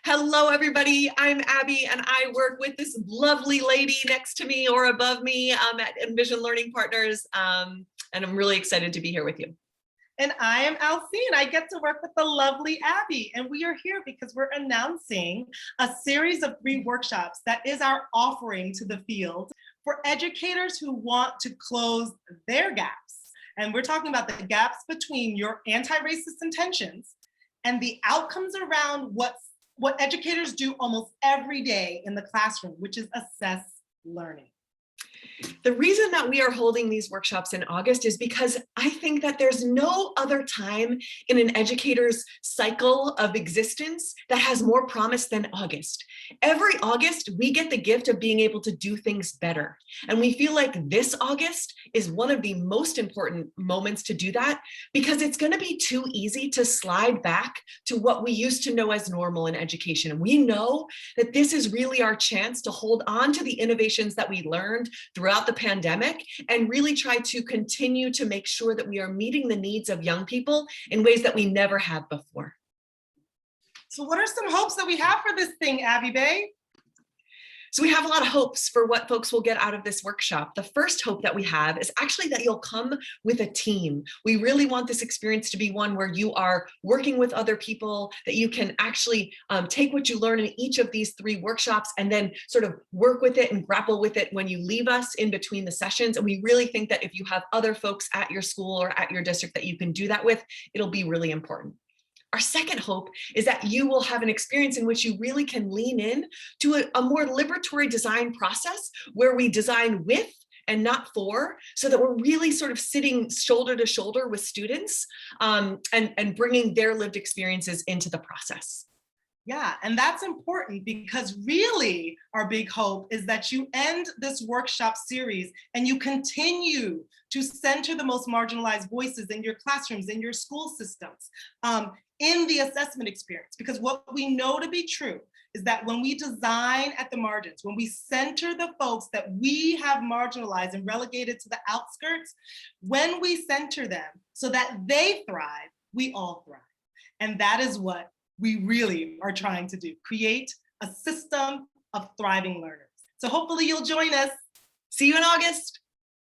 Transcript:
Hello, everybody. I'm Abby, and I work with this lovely lady next to me or above me at Envision Learning Partners, and I'm really excited to be here with you. And I am Alcine. I get to work with the lovely Abby, and we are here because we're announcing a series of 3 workshops that is our offering to the field for educators who want to close their gaps. And we're talking about the gaps between your anti-racist intentions and the outcomes around what educators do almost every day in the classroom, which is assess learning. The reason that we are holding these workshops in August is because I think that there's no other time in an educator's cycle of existence that has more promise than August. Every August, we get the gift of being able to do things better. And we feel like this August is one of the most important moments to do that because it's going to be too easy to slide back to what we used to know as normal in education. And we know that this is really our chance to hold on to the innovations that we learned throughout the pandemic and really try to continue to make sure that we are meeting the needs of young people in ways that we never have before. So what are some hopes that we have for this thing, Abby Bay? So we have a lot of hopes for what folks will get out of this workshop. The first hope that we have is actually that you'll come with a team. We really want this experience to be one where you are working with other people, that you can actually take what you learn in each of these 3 workshops and then sort of work with it and grapple with it when you leave us in between the sessions. And we really think that if you have other folks at your school or at your district that you can do that with, it'll be really important. Our second hope is that you will have an experience in which you really can lean in to a more liberatory design process where we design with and not for, so that we're really sort of sitting shoulder to shoulder with students and bringing their lived experiences into the process. Yeah, and that's important because really our big hope is that you end this workshop series and you continue to center the most marginalized voices in your classrooms, in your school systems, in the assessment experience. Because what we know to be true is that when we design at the margins, when we center the folks that we have marginalized and relegated to the outskirts, when we center them so that they thrive, we all thrive. And that is what we really are trying to do, create a system of thriving learners. So hopefully you'll join us. See you in August.